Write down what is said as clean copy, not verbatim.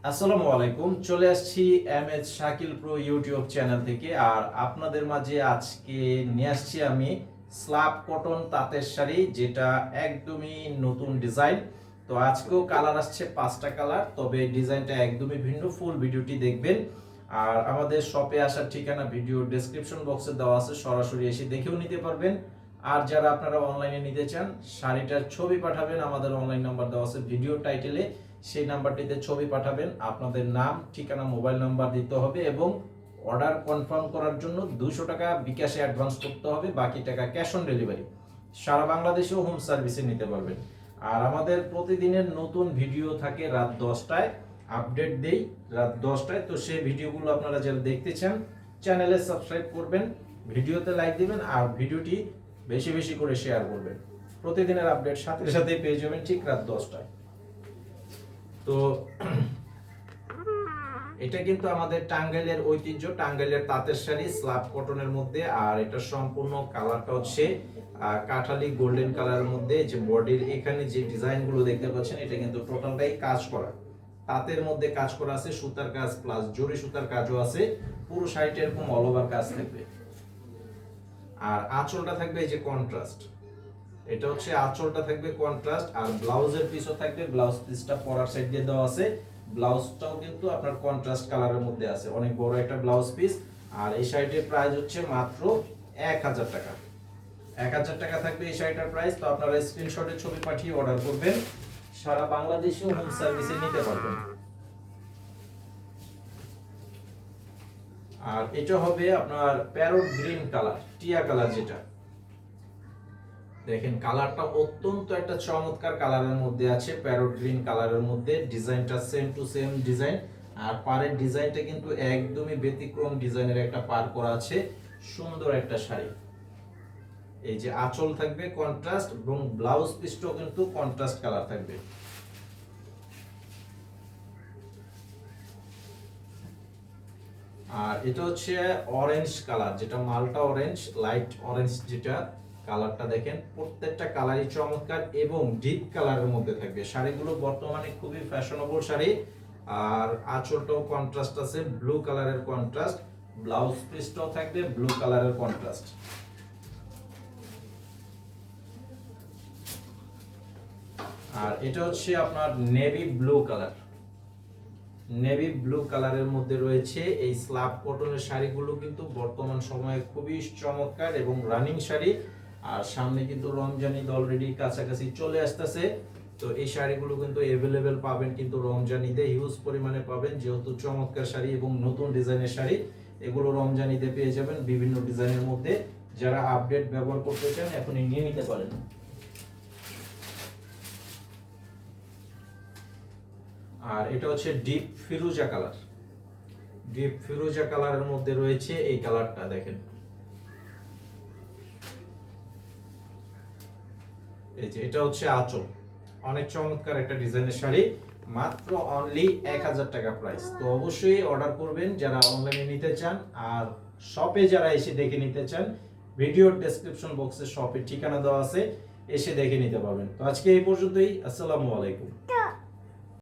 আসসালামু আলাইকুম, চলে আসছি MH Shakil pro YouTube channel থেকে। আর আপনাদের মাঝে আজকে নিয়ে আসছি আমি স্ল্যাব কটন তাঁতের শাড়ি, যেটা একদমই নতুন ডিজাইন। তো আজকেও কালার আসছে 5টা কালার, তবে ডিজাইনটা একদমই ভিন্ন। ফুল ভিডিওটি দেখবেন। আর আমাদের শপে আসার ঠিকানা ভিডিও ডেসক্রিপশন বক্সে দেওয়া আছে, সরাসরি এসে দেখেও নিতে পারবেন। আর যারা আপনারা অনলাইনে নিতে চান, শাড়িটার ছবি পাঠাবেন, আমাদের অনলাইন নাম্বার দেওয়া আছে ভিডিও টাইটেলে। সেই নাম্বারটিতে ছবি পাঠাবেন, আপনাদের নাম, ঠিকানা, মোবাইল নাম্বার দিতে হবে এবং অর্ডার কনফার্ম করার জন্য 200 টাকা বিকাশে অ্যাডভান্স করতে হবে, বাকি টাকা ক্যাশ অন ডেলিভারি। সারা বাংলাদেশেও হোম সার্ভিসে নিতে পারবেন। আর আমাদের প্রতিদিনের নতুন ভিডিও থাকে রাত 10টায়, আপডেট দেই রাত 10টায়। তো সেই ভিডিওগুলো আপনারা যারা দেখতে চান, চ্যানেলে সাবস্ক্রাইব করবেন, ভিডিওতে লাইক দিবেন আর ভিডিওটি বেশি বেশি করে শেয়ার করবেন। প্রতিদিনের আপডেট সাথে সাথে পেয়ে যাবেন ঠিক রাত 10টায়। তো এটা কিন্তু আমাদের টাঙ্গাইলের ঐতিহ্য, টাঙ্গাইলের তাঁতের শাড়ি স্ল্যাব কটনের মধ্যে। আর এটা সম্পূর্ণ কালারটা হচ্ছে কাঠালি গোল্ডেন কালারের মধ্যে। যে বডির এখানে যে ডিজাইন গুলো দেখতে পাচ্ছেন, এটা কিন্তু টোটালটাই কাজ করা, তাঁতের মধ্যে কাজ করা আছে, সুতার কাজ প্লাস জরি সুতার কাজও আছে। পুরো শাড়িটা এরকম অল ওভার কাজ থাকবে। আর আঁচলটা থাকবে এই যে কন্ট্রাস্ট, এটা হচ্ছে আঁচলটা থাকবে কন্ট্রাস্ট। আর ব্লাউজের পিসও থাকবে, ব্লাউজ পিসটা পরার সাইড দিয়ে দেওয়া আছে। ব্লাউজটাও কিন্তু আপনার কন্ট্রাস্ট কালারের মধ্যে আছে, অনেক বড় একটা ব্লাউজ পিস। আর এই শাড়িটির প্রাইস হচ্ছে মাত্র 1000 টাকা। 1000 টাকা থাকবে এই শাড়িটার প্রাইস। তো আপনারা স্ক্রিনশটে ছবি পাঠিয়ে অর্ডার করবেন, সারা বাংলাদেশেও হোম সার্ভিসে নিতে পারবেন। আর এটা হবে আপনার প্যারট গ্রিন কালার, টিয়া কালার যেটা। দেখেন কালারটা অত্যন্ত একটা চমৎকার কালারের মধ্যে আছে, প্যারট গ্রিন কালারের মধ্যে। ডিজাইনটা সেম টু সেম ডিজাইন। আর পাড়ের ডিজাইনটা কিন্তু একদমই ব্যতিক্রম ডিজাইনের একটা পাড় করা আছে, সুন্দর একটা শাড়ি। এই যে আঁচল থাকবে কন্ট্রাস্ট এবং ব্লাউজ পিসটাও কিন্তু কন্ট্রাস্ট কালার থাকবে। আর এটা হচ্ছে অরেঞ্জ কালার, যেটা মালটা অরেঞ্জ, লাইট অরেঞ্জ যেটা কালারটা। দেখেন প্রত্যেকটা কালারই চমৎকার এবং ডিপ কালারের মধ্যে থাকবে। শাড়িগুলো বর্তমানে খুবই ফ্যাশনেবল শাড়ি। আর আঁচলটাও কন্ট্রাস্ট আছে, ব্লু কালারের কন্ট্রাস্ট। ব্লাউজ পিসটাও থাকবে ব্লু কালারের কন্ট্রাস্ট। আর এটা হচ্ছে আপনার navy blue colour, navy blue কালারের মধ্যে রয়েছে। এই স্ল্যাব কটনের শাড়িগুলো কিন্তু বর্তমান সময়ে খুবই চমৎকার এবং রানিং শাড়ি। আর সামনে কিন্তু রমজান ঈদ অলরেডি কাছাকাছি চলে আসতেছে। তো এই শাড়িগুলো কিন্তু अवेलेबल পাবেন কিন্তু রমজান ঈদে হিউজ পরিমাণে পাবেন, যেহেতু চমৎকার শাড়ি এবং নতুন ডিজাইনের শাড়ি। এগুলো রমজান ঈদে পেয়ে যাবেন বিভিন্ন ডিজাইনের মধ্যে। যারা আপডেট ব্যবহার করতে চান এখনই নিয়ে নিতে পারেন। আর এটা হচ্ছে ডিপ ফিরোজা কালার, ডিপ ফিরোজা কালারের মধ্যে রয়েছে এই কালারটা। দেখেন এই যে এটা হচ্ছে আঁচল, অনেক চমৎকার একটা ডিজাইনের শাড়ি, মাত্র অনলি 1000 টাকা প্রাইস। তো অবশ্যই অর্ডার করবেন যারা অনলাইনে নিতে চান। আর শপে যারা এসে দেখে নিতে চান, ভিডিওর ডেসক্রিপশন বক্সে শপের ঠিকানা দেওয়া আছে, এসে দেখে নিতে পারবেন। তো আজকে এই পর্যন্তই। আসসালামু আলাইকুম।